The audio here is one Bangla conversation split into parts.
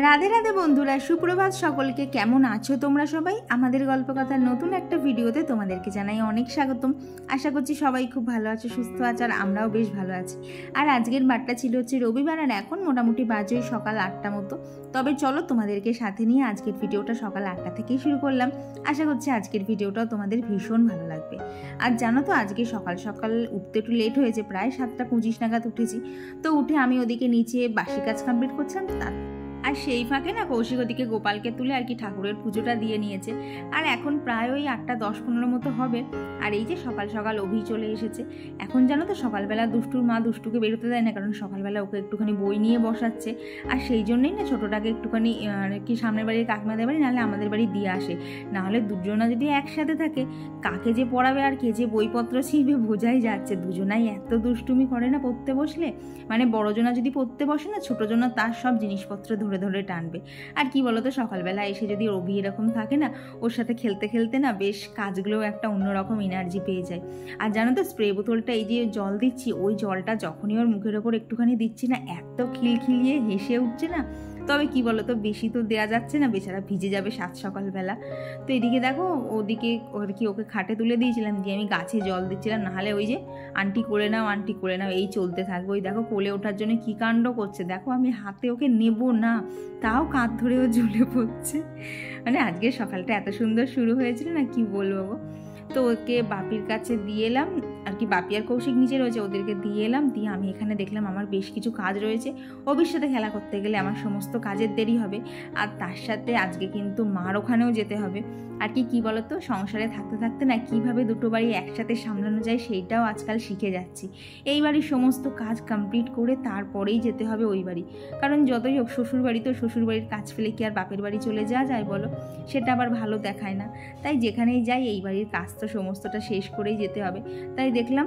রাধে রাধে বন্ধুরা, সুপ্রভাত সকলকে। কেমন আছো তোমরা সবাই? আমাদের গল্পকথার নতুন একটা ভিডিওতে তোমাদেরকে জানাই অনেক স্বাগতম। আশা করছি সবাই খুব ভালো আছো, সুস্থ আছো, আর আমরাও বেশ ভালো আছি। আর আজকের বারটা ছিল হচ্ছে রবিবার, আর এখন মোটামুটি বাজে সকাল 8টা মতো। তবে চলো তোমাদেরকে সাথে নিয়ে আজকের ভিডিওটা সকাল 8টা থেকেই শুরু করলাম। আশা করছি আজকের ভিডিওটাও তোমাদের ভীষণ ভালো লাগবে। আর জানো তো, আজকে সকাল সকাল উঠতে একটু লেট হয়েছে, প্রায় 7টা 25 নাগাদ উঠেছি। তো উঠে আমি ওদিকে নিচে বাসি কাজ কমপ্লিট করছিলাম, আর সেই ফাঁকে না কৌশিক ওদিকে গোপালকে তুলে আর কি ঠাকুরের পুজোটা দিয়ে নিয়েছে। আর এখন প্রায় ওই 8টা 10-15 মতো হবে। আর এই যে সকাল সকাল অভি চলে এসেছে। এখন জানো তো, সকালবেলা দুষ্টুর মা দুষ্টুকে বেরোতে দেয় না, কারণ সকালবেলা ওকে একটুখানি বই নিয়ে বসাচ্ছে। আর সেই জন্যই না ছোটোটাকে একটুখানি কি সামনের বাড়ির কাকিমাদের বাড়ি নাহলে আমাদের বাড়ি দিয়ে আসে। নাহলে দুজনা যদি একসাথে থাকে, কাকে যে পড়াবে আর কে যে বইপত্র ছিঁড়বে বোঝাই যাচ্ছে। দুজনাই এত দুষ্টুমি করে না পড়তে বসলে, মানে বড়জনা যদি পড়তে বসে না, ছোটোজনা তার সব জিনিসপত্র ধরে ধরে টানবে। আর কি বলতো, সকালবেলা এসে যদি অভি এরকম থাকে না, ওর সাথে খেলতে খেলতে না বেশ কাজগুলো একটা অন্যরকম এনার্জি পেয়ে যায়। আর জানো তো, স্প্রে বোতলটা এই যে জল দিচ্ছি, ওই জলটা যখনই ওর মুখের ওপর একটুখানি দিচ্ছি না, এত খিলখিলিয়ে হেসে উঠছে না। তবে কি বলতো, বেশি তো দেওয়া যাচ্ছে না, বেচারা ভিজে যাবে সকালবেলা। তো এদিকে দেখো, ওদিকে ওকে খাটে তুলে দিয়েছিলাম, দিয়ে আমি গাছে জল দিচ্ছিলাম। নাহলে ওই যে আন্টি করে নাও আন্টি করে নাও এই চলতে থাকবে। ওই দেখো কোলে ওঠার জন্য কী কাণ্ড করছে দেখো। আমি হাতে ওকে নেব না, তাও কাঁধ ধরে ও ঝুলে পড়ছে। মানে আজকে সকালটা এত সুন্দর শুরু হয়েছিল না, কি বলবো। তো ওকে বাপির কাছে দিয়ে এলাম আর কি, বাপি আর কৌশিক নিচে রয়েছে, ওদেরকে দিয়ে এলাম। দিয়ে আমি এখানে দেখলাম আমার বেশ কিছু কাজ রয়েছে। অভির সাথে খেলা করতে গেলে আমার সমস্ত কাজের দেরি হবে। আর তার সাথে আজকে কিন্তু মার ওখানেও যেতে হবে। আর কি বলতো, সংসারে থাকতে থাকতে না কীভাবে দুটো বাড়ি একসাথে সামলানো যায় সেইটাও আজকাল শিখে যাচ্ছি। এই বাড়ির সমস্ত কাজ কমপ্লিট করে তারপরেই যেতে হবে ওই বাড়ি। কারণ যতই হোক শ্বশুর বাড়ি, তো শ্বশুর বাড়ির কাজ ফেলে কি আর বাপের বাড়ি চলে যাওয়া যায় বলো? সেটা আবার ভালো দেখায় না। তাই যেখানেই যাই এই বাড়ির কাজ তো সমস্তটা শেষ করেই যেতে হবে। তাই দেখলাম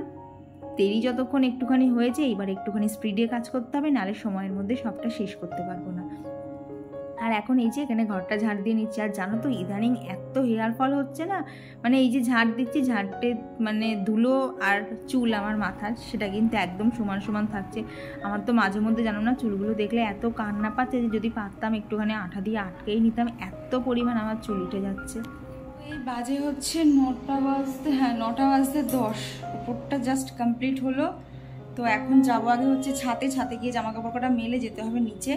দেরি যতক্ষণ একটুখানি হয়েছে, এইবার একটুখানি স্পিডে কাজ করতে হবে, নাহলে সময়ের মধ্যে সবটা শেষ করতে পারবো না। আর এখন এই যে এখানে ঘরটা ঝাড় দিয়ে নিচ্ছি। আর জানো তো, ইদানিং এত হেয়ার ফল হচ্ছে না, মানে এই যে ঝাড় দিচ্ছি, ঝাড়টে মানে ধুলো আর চুল আমার মাথার সেটা কিন্তু একদম সমান সমান থাকছে। আমার তো মাঝে মধ্যে জানো না, চুলগুলো দেখলে এত কান্না পাচ্ছে যে যদি পারতাম একটুখানি আঠা দিয়ে আটকেই নিতাম, এত পরিমাণ আমার চুল উঠে যাচ্ছে। এই বাজে হচ্ছে 9টা বাজতে, 9টা বাজতে 10, উপরটা জাস্ট কমপ্লিট হলো। তো এখন যাবো আগে হচ্ছে ছাতে গিয়ে জামা কাপড় কটা মেলে যেতে হবে নিচে।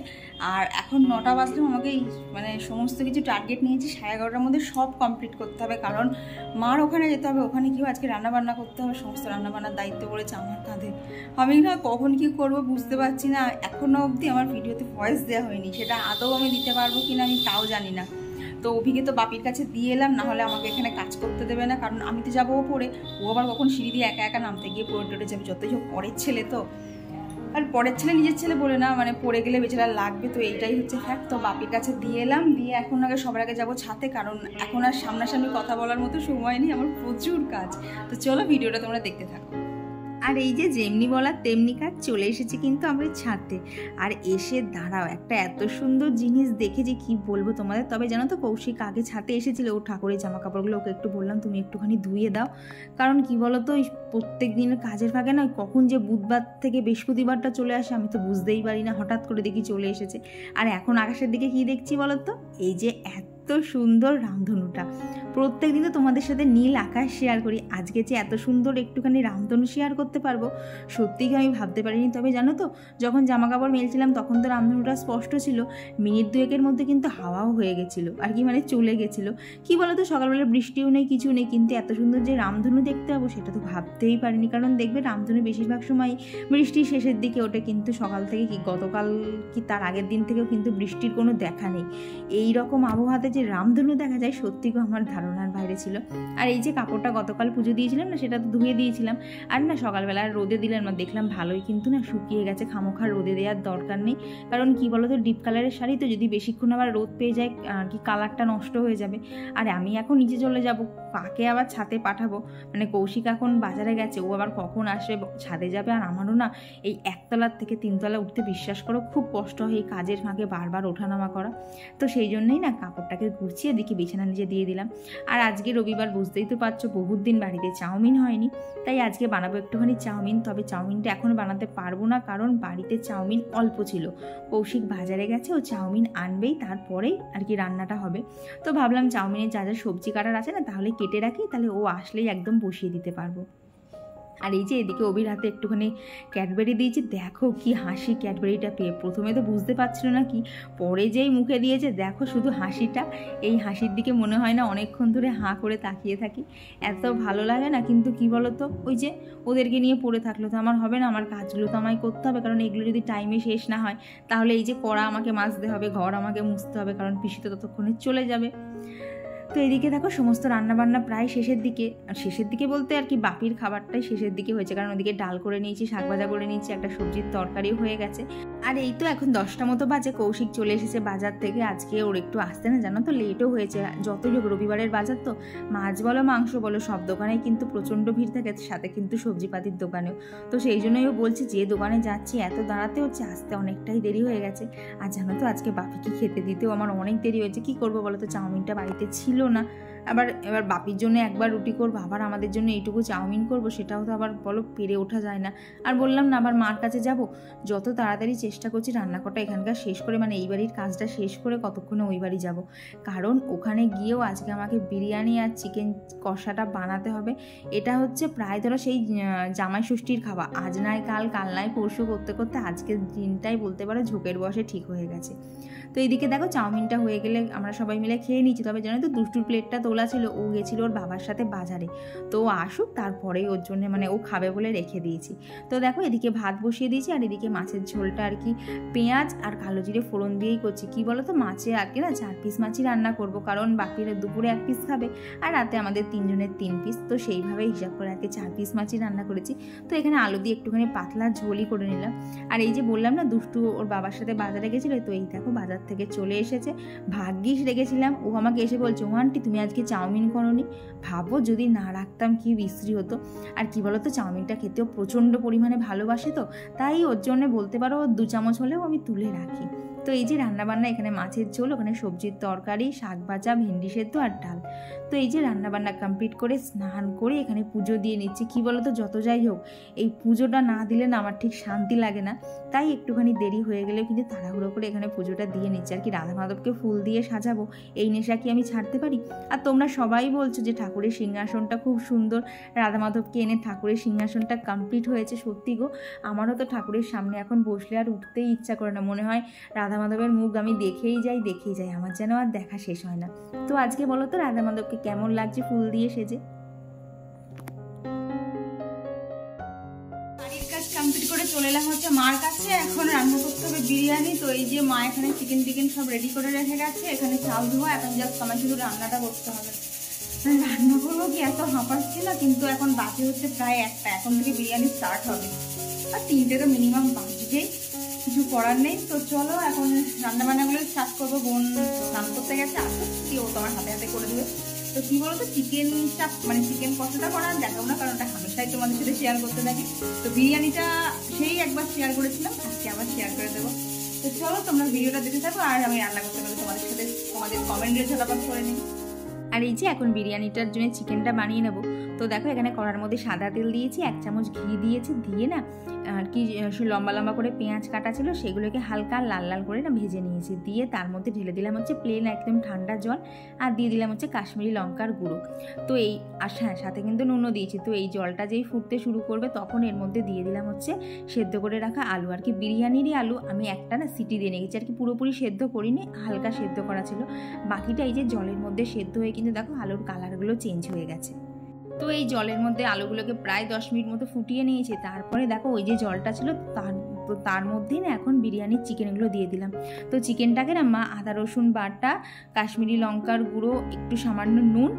আর এখন 9টা বাজলেও আমাকে মানে সমস্ত কিছু টার্গেট নিয়েছি 11:30টার মধ্যে সব কমপ্লিট করতে হবে, কারণ মার ওখানে যেতে হবে। ওখানে গিয়েও আজকে রান্নাবান্না করতে হবে, সমস্ত রান্নাবান্নার দায়িত্ব পড়েছে আমার কাঁধে। আমি না কখন কি করব বুঝতে পারছি না। এখনও অবধি আমার ভিডিওতে ভয়েস দেওয়া হয়নি, সেটা আদৌ আমি দিতে পারবো কিনা আমি তাও জানি না। তো অভিকে তো বাপির কাছে দিয়ে এলাম, না হলে আমাকে এখানে কাজ করতে দেবে না, কারণ আমি তো যাবো ওপরে, ও আবার কখন সিঁড়ি দিয়ে একা একা নামতে গিয়ে পড়ে টরে যাবে। যতই হোক পরের ছেলে তো, আর পরের ছেলে নিজের ছেলে বলে না, মানে পড়ে গেলে বেচারা লাগবে, তো এইটাই হচ্ছে ফ্যাক্ট। তো বাপির কাছে দিয়ে এলাম, দিয়ে এখন আগে সবার আগে যাবো ছাতে, কারণ এখন আর সামনাসামনি কথা বলার মতো সময় নেই, আমার প্রচুর কাজ। তো চলো ভিডিওটা তোমরা দেখতে থাকো। আর এই যে যেমনি বলার তেমনি কাজ, চলে এসেছি কিন্তু আমরা ছাদে। আর এসে দাঁড়াও, একটা এত সুন্দর জিনিস দেখে যে কি বলবো তোমাদের। তবে জানো তো, কৌশিক আগে ছাদে এসেছিল, ও ঠাকুরের জামা কাপড়গুলো ওকে একটু বললাম তুমি একটুখানি ধুয়ে দাও। কারণ কি বলতো, ওই প্রত্যেক দিনের কাজের ফাঁকে না কখন যে বুধবার থেকে বৃহস্পতিবারটা চলে আসে আমি তো বুঝতেই পারি না, হঠাৎ করে দেখি চলে এসেছে। আর এখন আকাশের দিকে কি দেখছি বলতো, এই যে এত সুন্দর রামধনুটা। প্রত্যেক দিন তো তোমাদের সাথে নীল আকাশ শেয়ার করি, আজকে যে এত সুন্দর একটুখানি রামধনু শেয়ার করতে পারবো সত্যিই আমি ভাবতে পারিনি। তবে জানো তো, যখন জামা কাপড় মেলছিলাম তখন তো রামধনুটা স্পষ্ট ছিল, মিনিট 2-এর মধ্যে কিন্তু হাওয়াও হয়ে গেছিলো, আর কি মানে চলে গেছিলো। কি বলতো, সকালবেলা বৃষ্টিও নেই কিছু নেই, কিন্তু এত সুন্দর যে রামধনু দেখতে পাবো সেটা তো ভাবতেই পারিনি। কারণ দেখবে রামধনু বেশিরভাগ সময় বৃষ্টির শেষের দিকে ওঠে, কিন্তু সকাল থেকে কি গতকাল কি তার আগের দিন থেকেও কিন্তু বৃষ্টির কোনো দেখা নেই। এই রকম আবহাওয়াতে যে রামধনু দেখা যায় সত্যি আমার ধারণার বাইরে ছিল। আর এই যে কাপড়টা গতকাল পুজো দিয়েছিলাম না, সেটা তো ধুয়ে দিয়েছিলাম। আর না সকালবেলা রোদে দিলাম না, দেখলাম ভালোই কিন্তু না শুকিয়ে গেছে, খামোখা রোদে দেওয়ার দরকার নেই। কারণ কি বলতো, ডিপ কালারের শাড়ি তো যদি বেশিক্ষণ আবার রোদ পেয়ে যায় আর কি কালারটা নষ্ট হয়ে যাবে। আর আমি এখন নিচে চলে যাব, কাকে আবার ছাদে পাঠাবো? মানে কৌশিক এখন বাজারে গেছে, ও আবার কখন আসবে ছাদে যাবে। আর আমারও না এই 1তলার থেকে 3তলা উঠতে বিশ্বাস করো খুব কষ্ট হয়, এই কাজের ফাঁকে বারবার ওঠানামা করা। তো সেই জন্যই না কাপড়টাকে গুছিয়ে দেখি বিছানা নিচে দিয়ে দিলাম। আর আজকে রবিবার, বুঝতেই তো পারছো বহুত দিন বাড়িতে চাউমিন হয়নি, তাই আজকে বানাবো একটুখানি চাউমিন। তবে চাউমিনটা এখন বানাতে পারবো না, কারণ বাড়িতে চাউমিন অল্প ছিল। কৌশিক বাজারে গেছে, ও চাউমিন আনবেই, তারপরেই আর কি রান্নাটা হবে। তো ভাবলাম চাউমিনের যা যা সবজি কাটার আছে না, তাহলে কেটে রাখি, তাহলে ও আসলেই একদম বসিয়ে দিতে পারবো। আর এই যে এদিকে অবির হাতে একটুখানি ক্যাডবেরি দিয়েছি, দেখো কি হাসি ক্যাডবেরিটা পেয়ে। প্রথমে তো বুঝতে পারছিল না কি, পরে যেই মুখে দিয়েছে দেখো শুধু হাসিটা। এই হাসির দিকে মনে হয় না অনেকক্ষণ ধরে হাঁ করে তাকিয়ে থাকি, এত ভালো লাগে না। কিন্তু কি বলতো, ওই যে ওদেরকে নিয়ে পড়ে থাকলো তো আমার হবে না, আমার কাজগুলো তো আমায় করতে হবে, কারণ এগুলো যদি টাইমে শেষ না হয় তাহলে এই যে কড়া আমাকে মাজতে হবে, ঘর আমাকে মুছতে হবে, কারণ পিসি তো ততক্ষণে চলে যাবে। তো এদিকে দেখো সমস্ত রান্নাবান্না প্রায় শেষের দিকে, আর শেষের দিকে বলতে আর কি বাপির খাবারটাই শেষের দিকে হয়েছে, কারণ ওদিকে ডাল করে নিয়েছি, শাক ভাজা করে নিয়েছি, একটা সবজির তরকারিও হয়ে গেছে। আর এই তো এখন 10টা মতো বাজে, কৌশিক চলে এসেছে বাজার থেকে। আজকে ওর একটু আসতে না জানো তো লেটও হয়েছে, যতই হোক রবিবারের বাজার তো, মাছ বলো মাংস বলো সব দোকানেই কিন্তু প্রচণ্ড ভিড় থাকে, সাথে কিন্তু সবজিপাতির দোকানেও। তো সেই জন্যই ও বলছে যে দোকানে যাচ্ছি এত দাঁড়াতে হচ্ছে, আসতে অনেকটাই দেরি হয়ে গেছে। আর জানো তো আজকে বাপিকে খেতে দিতেও আমার অনেক দেরি হয়েছে। কি করবো বলো তো, চাউমিনটা বাড়িতে ছিল না, এবার বাপির জন্য একবার রুটি করবো, আবার আমাদের জন্য এইটুকু চাউমিন করবো, সেটাও তো আবার বলো পেরে ওঠা যায় না। আর বললাম না আবার মার কাছে যাব, যত তাড়াতাড়ি চেষ্টা করছি রান্নাঘরটা এখানকার শেষ করে, মানে এই বাড়ির কাজটা শেষ করে কতক্ষণে ওই বাড়ি যাব, কারণ ওখানে গিয়েও আজকে আমাকে বিরিয়ানি আর চিকেন কষাটা বানাতে হবে। এটা হচ্ছে প্রায় ধরো সেই জামাই ষষ্ঠীর খাওয়া, আজ নয় কাল, কাল নয় পরশু করতে করতে আজকের দিনটাই বলতে পারো ঝোঁকের বসে ঠিক হয়ে গেছে। তো এইদিকে দেখো চাউমিনটা হয়ে গেলে আমরা সবাই মিলে খেয়ে নিচ্ছি। তবে জানো তো দুষ্টুর প্লেটটা তোলা ছিল, ও গেছিলো ওর বাবার সাথে বাজারে, তো ও আসুক তারপরেই ওর জন্য মানে ও খাবে বলে রেখে দিয়েছি। তো দেখো এদিকে ভাত বসিয়ে দিয়েছি, আর এদিকে মাছের ঝোলটা আর কি পেঁয়াজ আর কালো জিরে ফোড়ন দিয়েই করছি। কি বলো তো, মাছে আর কি না 4 পিস মাছই রান্না করব, কারণ বাকিরা দুপুরে 1 পিস খাবে আর রাতে আমাদের 3 জনের 3 পিস, তো সেইভাবেই হিসাব করে আর কি 4 পিস মাছই রান্না করেছি। তো এখানে আলু দিয়ে একটুখানি পাতলা ঝোলই করে নিলাম। আর এই যে বললাম না দুষ্টু ওর বাবার সাথে বাজারে গেছিলো, তো এই দেখো বাজার থেকে চলে এসেছে। ভাগ্যিস রেখেছিলাম, ও আমাকে এসে বলছে ও আন্টি তুমি আজকে চাউমিন করোনি। ভাবো যদি না রাখতাম কি বিশ্রী হতো। আর কি বলতো, চাউমিনটা খেতেও প্রচণ্ড পরিমাণে ভালোবাসে, তো তাই ওর জন্য বলতে পারো 2 চামচ হলেও আমি তুলে রাখি। তো এই যে রান্নাবান্না, এখানে মাছের ঝোল, ওখানে সবজির তরকারি, শাক ভাজা, ভেন্ডি সেদ্ধ আর ডাল। তো এই যে রান্নাবান্না কমপ্লিট করে স্নান করে এখানে পুজো দিয়ে নিচ্ছি। কি বলো তো, যত যাই হোক এই পুজোটা না দিলে না আমার ঠিক শান্তি লাগে না, তাই একটুখানি দেরি হয়ে গেলেও কিন্তু তাড়াহুড়ো করে এখানে পুজোটা দিয়ে নিচ্ছি। আর কি রাধা মাধবকে ফুল দিয়ে সাজাবো, এই নেশা কি আমি ছাড়তে পারি? আর তোমরা সবাই বলছো যে ঠাকুরের সিংহাসনটা খুব সুন্দর, রাধা মাধবকে এনে ঠাকুরের সিংহাসনটা কমপ্লিট হয়েছে। সত্যি গো, আমারও তো ঠাকুরের সামনে এখন বসলে আর উঠতেই ইচ্ছা করে না, মনে হয় রাধা মাধবের মুখ আমি দেখেই যাই, আমার যেন আর দেখা শেষ হয় না। তো আজকে বলো তো রাধা মাধবকে কেমন লাগছে ফুল দিয়ে সেজে? বাড়ির কাজ কমপ্লিট করে চলে এলাম হচ্ছে মার কাছে, এখন রান্না করতে হবে বিরিয়ানি। তো এই যে মা এখানে চিকেন টিকেন সব রেডি করে রেখে গেছে, এখানে চাল ধোয়া, এখন জাস্ট আমার শুধু রান্নাটা করতে হবে। রান্না করবো কি, এত হাঁপাচ্ছি না, কিন্তু এখন বাকি হচ্ছে প্রায় 1টা, এখন থেকে বিরিয়ানি স্টার্ট হবে, আর 3টে তো মিনিমাম বাজবেই, কিছু করার নেই। তো চলো এখন রান্না বান্নাগুলো স্টার্ট করবো। বোন স্নান করতে গেছে, আসো কি ও তোমার হাতে হাতে করে দেবে। তো কি বলতো, চিকেনটা মানে চিকেন কষাটা করা দেখাবো না, কারণ ওটা হামেশাই তোমাদের সাথে শেয়ার করতে থাকি। তো বিরিয়ানিটা সেই একবার শেয়ার করেছিলাম, আজকে আবার শেয়ার করে দেবো। তো চলো তোমরা ভিডিওটা দেখতে থাকো, আর আমি রান্না করতে পারবো তোমাদের সাথে, তোমাদের কমেন্টে ঝালাপাত করে নিই। আর এই যে এখন বিরিয়ানিটার জন্য চিকেনটা বানিয়ে নেবো। তো দেখো এখানে কড়ার মধ্যে সাদা তেল দিয়েছি, 1 চামচ ঘি দিয়েছি, দিয়ে না আর কি লম্বা লম্বা করে পেঁয়াজ কাটা ছিল সেগুলোকে হালকা লাল লাল করে না ভেজে নিয়েছি। দিয়ে তার মধ্যে ঢেলে দিলাম হচ্ছে প্লেন একদম ঠান্ডা জল, আর দিয়ে দিলাম হচ্ছে কাশ্মীরি লঙ্কার গুঁড়ো। তো এই আর হ্যাঁ, সাথে কিন্তু নুনও দিয়েছি। তো এই জলটা যেই ফুটতে শুরু করবে তখন এর মধ্যে দিয়ে দিলাম হচ্ছে সেদ্ধ করে রাখা আলু। আর কি বিরিয়ানিরই আলু আমি একটা না সিটি দিয়ে নিয়েছি, আর কি পুরোপুরি সেদ্ধ করিনি, হালকা সেদ্ধ করা ছিল। বাকিটা এই যে জলের মধ্যে সেদ্ধ হয়ে কিন্তু দেখো আলুর কালারগুলো চেঞ্জ হয়ে গেছে। তো এই জলের মধ্যে আলুগুলোকে প্রায় 10 মিনিট মতো ফুটিয়ে নিয়েছি। তারপরে দেখো ওই যে জলটা ছিল তার মধ্যেই না এখন বিরিয়ানির চিকেনগুলো দিয়ে দিলাম। তো চিকেনটাকে না মা আদা রসুন বাটা, কাশ্মীরি লঙ্কার গুঁড়ো, একটু সামান্য নুন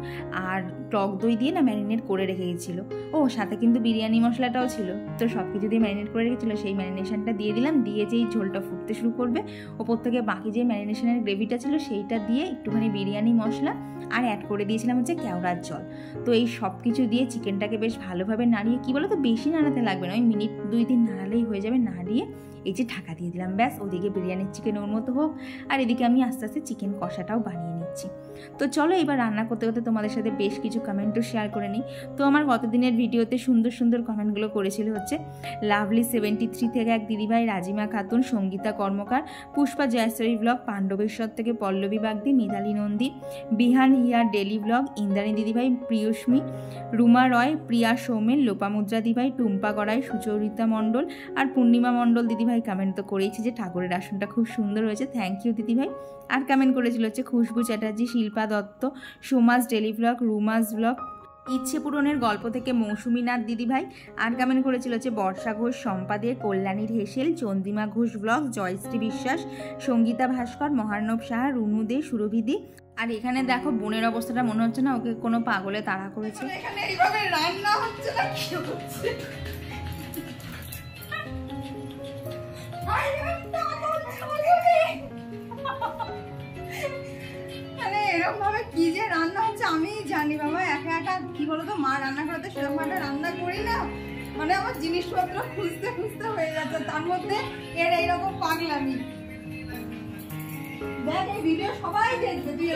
আর টক দই দিয়ে না ম্যারিনেট করে রেখে গেছিলো। ও সাথে কিন্তু বিরিয়ানি মশলাটাও ছিল। তো সব কিছু দিয়ে ম্যারিনেট করে রেখেছিলো, সেই ম্যারিনেশনটা দিয়ে দিলাম। দিয়ে যেই ঝোলটা ফুটতে শুরু করবে ওপর থেকে বাকি যে ম্যারিনেশনের গ্রেভিটা ছিল সেইটা দিয়ে একটুখানি বিরিয়ানি মশলা আর অ্যাড করে দিয়েছিলাম হচ্ছে কেওড়ার জল। তো এই সব কিছু দিয়ে চিকেনটাকে বেশ ভালোভাবে নাড়িয়ে, কি বলো তো বেশি নাড়াতে লাগবে না, ওই মিনিট 2-3 নাড়ালেই হয়ে যাবে। নাড়িয়ে এই যে ঢাকা দিয়ে দিলাম, ব্যাস ওদিকে বিরিয়ানির চিকেন ওর মতো হোক, আর এদিকে আমি আস্তে আস্তে চিকেন কষাটাও বানিয়ে নিচ্ছি। তো চলো এবার রান্না করতে করতে তোমাদের সাথে বেশ কিছু কমেন্টও শেয়ার করে নিই। তো আমার গতদিনের ভিডিওতে সুন্দর সুন্দর কমেন্টগুলো করেছিল হচ্ছে লাভলি 73 থেকে এক দিদিভাই, রাজিমা খাতুন, সঙ্গীতা কর্মকার, পুষ্পা জয়শ্বরী ব্লগ, পাণ্ডবেশ্বর থেকে পল্লবী বাগদি, মিতালি নন্দী, বিহান হিয়ার ডেলি ব্লগ, ইন্দ্রাণী দিদিভাই, প্রিয়স্মী, রুমা রয়, প্রিয়া সৌমেন, লোপামুদ্রা দিদিভাই, টুম্পা গড়াই, সুচরিতা মণ্ডল আর পূর্ণিমা মণ্ডল দিদিভাই কমেন্ট তো করেইছি যে ঠাকুরের আসনটা খুব সুন্দর হয়েছে, থ্যাংক ইউ দিদিভাই। আর কমেন্ট করেছিল হচ্ছে খুশবু Chatterjee, Shilpa Dutta, Soma's daily blog, রুমাস blog, ইচ্ছে পূরণের গল্প থেকে মৌসুমীনাথ দিদিভাই। আর কমেন্ট করেছিল হচ্ছে বর্ষা ঘোষ, শম্পা দে, কল্যাণীর হেসেল, চন্দ্রিমা ঘোষ ব্লগ, জয়শ্রী বিশ্বাস, সঙ্গীতা ভাস্কর, মহার্ণব সাহা, রুনু দে, সুরভিদি। আর এখানে দেখো বোনের অবস্থাটা মনে হচ্ছে না ওকে কোনো পাগলে তাড়া করেছে। এখানে এইভাবে রান্না হচ্ছে না, কি হচ্ছে? মানে এরকম ভাবে কি যে রান্না হচ্ছে আমি জানি বাবা। একা একা কি বলতো, মা রান্না করতে সেরকম ভাবে রান্না করি না, মানে আমার জিনিসপত্র খুঁজতে খুঁজতে হয়ে যাচ্ছে, তার মধ্যে এর এইরকম পাগলামি। দেখ এই ভিডিও সবাই দেখবে, তুই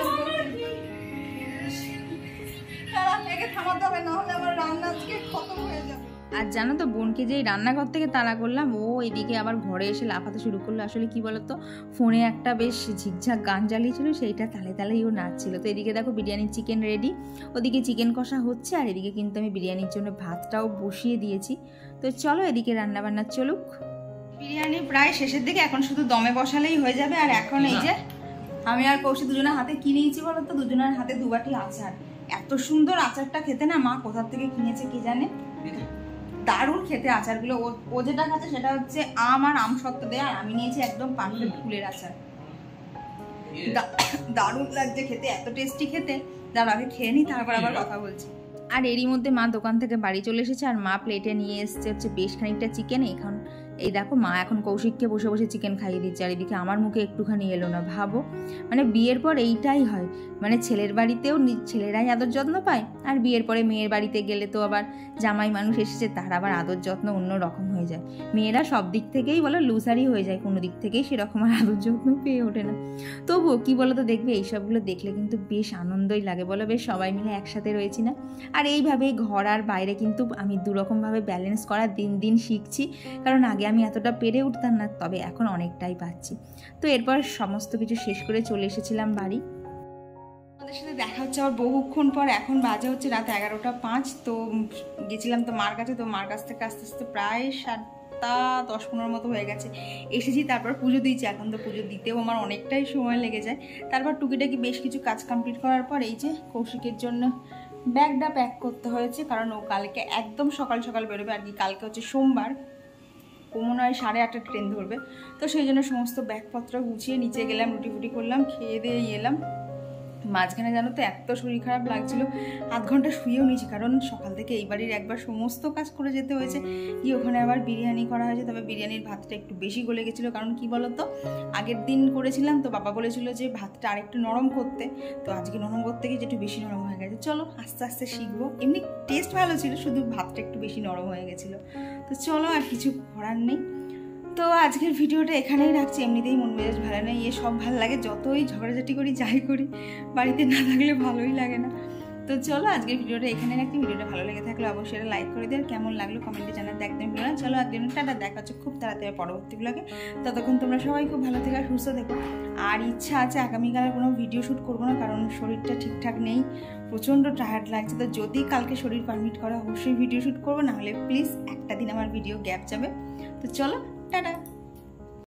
একে থামাতে হবে, না হলে আমার রান্না আজকে খতম হয়ে যাবে। আর জানো তো বোনকে যেই রান্নাঘর থেকে তাড়া করলাম, ও এদিকে আবার ঘরে এসে লাফাতে শুরু করলো। আসলে কি বলতো, ফোনে একটা বেশ ঝিকঝাক গান চালিয়েছিল, সেইটা তালে তালেই ও নাচছিল। তো এদিকে দেখো বিরিয়ানির চিকেন রেডি, ওদিকে চিকেন কষা হচ্ছে, আর এদিকে কিন্তু আমি বিরিয়ানির জন্য ভাতটাও বসিয়ে দিয়েছি। তো চলো এদিকে রান্না বান্না চলুক। বিরিয়ানি প্রায় শেষের দিকে, এখন শুধু দমে বসালেই হয়ে যাবে। আর এখন এই যে আমি আর কৌশিক দুজনের হাতে কি নিয়েছি বলতো, দুজনের হাতে 2 বাটি আচার। এত সুন্দর আচারটা খেতে না, মা কোথা থেকে কিনেছে কে জানে, দারুণ খেতে আচারগুলো। ও যেটা খাচ্ছে সেটা হচ্ছে আম আর আম সত্ত্ব দেয়, আর আমি নিয়েছি একদম পারফেক্ট ফুলের আচার। দারুণ লাগছে খেতে, এত টেস্টি খেতে। দাঁড়া আগে খেয়ে নি, তারপর আবার কথা বলছি। আর এরই মধ্যে মা দোকান থেকে বাড়ি চলে এসেছে, আর মা প্লেটে নিয়ে এসছে হচ্ছে বেশ খানিকটা চিকেন। এখন এই দেখো মা এখন কৌশিককে বসে বসে চিকেন খাইয়ে দিচ্ছে, আর এদিকে আমার মুখে একটুখানি এলো না। ভাবো মানে বিয়ের পর এইটাই হয়, মানে ছেলের বাড়িতেও ছেলেরাই আদর যত্ন পায়, আর বিয়ের পরে মেয়ের বাড়িতে গেলে তো আবার জামাই মানুষ এসেছে, তার আবার আদর যত্ন অন্য রকম হয়ে যায়। মেয়েরা সব দিক থেকেই বলো লুসারি হয়ে যায়, কোনো দিক থেকেই সেরকম আর আদর যত্ন পেয়ে ওঠে না। তবুও কি বলো তো, দেখবে এইসবগুলো দেখলে কিন্তু বেশ আনন্দই লাগে, বলো বেশ সবাই মিলে একসাথে রয়েছি না। আর এইভাবেই ঘর আর বাইরে কিন্তু আমি দুরকমভাবে ব্যালেন্স করা দিন দিন শিখছি, কারণ আগে আমি এতটা পেরে উঠতাম না, তবে এখন অনেকটাই পাচ্ছি। তো এরপর সমস্ত কিছু শেষ করে চলে এসেছিলাম বাড়ি। আমাদের সাথে দেখা হচ্ছে আবার বহুক্ষণ পর, এখন বাজে হচ্ছে রাত 11:05। তো গেছিলাম তো মার কাছে, তো মার কাছ থেকে আস্তে আস্তে প্রায় 7টা 10-15 মতো হয়ে গেছে এসেছি। তারপর পুজো দিয়েছি, এখন তো পুজো দিতেও আমার অনেকটাই সময় লেগে যায়। তারপর টুকিটাকি বেশ কিছু কাজ কমপ্লিট করার পর এই যে কৌশিকের জন্য ব্যাগটা প্যাক করতে হয়েছে, কারণ ও কালকে একদম সকাল সকাল বেরোবে আর কি। কালকে হচ্ছে সোমবার, ও মনে হয় 8:30 ট্রেন ধরবে। তো সেই জন্য সমস্ত ব্যাগপত্র গুছিয়ে নিচে গেলাম, রুটি ফুটি করলাম, খেয়ে দিয়ে এলাম। মাঝখানে জানো তো এত শরীর খারাপ লাগছিল, 1/2 ঘন্টা শুয়েও নিয়েছি, কারণ সকাল থেকে এই বাড়ির একবার সমস্ত কাজ করে যেতে হয়েছে, কি ওখানে আবার বিরিয়ানি করা হয়েছে। তবে বিরিয়ানির ভাতটা একটু বেশি গলে গেছিলো, কারণ কি বলতো আগের দিন করেছিলাম তো বাবা বলেছিল যে ভাতটা আরেকটু নরম করতে, তো আজকে নরম করতে গিয়ে একটু বেশি নরম হয়ে গেছে। চলো আস্তে আস্তে শিখবো, এমনি টেস্ট ভালো ছিল, শুধু ভাতটা একটু বেশি নরম হয়ে গেছিলো। তো চলো আর কিছু করার নেই। তো আজকের ভিডিওটা এখানেই রাখছি। এমনিতেই মন মেজাজ ভালো নেই, সব ভালো লাগে যতই ঝগড়াঝাটি করি যাই করি, বাড়িতে না থাকলে ভালোই লাগে না। তো চলো আজকের ভিডিওটা এখানে রাখছি। ভিডিওটা ভালো লেগে থাকলে অবশ্যই এটা লাইক করে দিও, কেমন লাগলো কমেন্টে জানাতে একদম ভুলো না। চলো একদিন টাটা, দেখা হচ্ছে খুব তাড়াতাড়ি পরবর্তী ব্লগে। ততক্ষণ তোমরা সবাই খুব ভালো থেকে আর সুস্থ থেকো। আর ইচ্ছা আছে আগামীকালের কোনো ভিডিও শ্যুট করবো না, কারণ শরীরটা ঠিকঠাক নেই, প্রচণ্ড টায়ার্ড লাগছে। তো যদি কালকে শরীর পারমিট করে অবশ্যই ভিডিও শ্যুট করবো, নাহলে প্লিজ একটা দিন আমার ভিডিও গ্যাপ যাবে। তো চলো টাটা।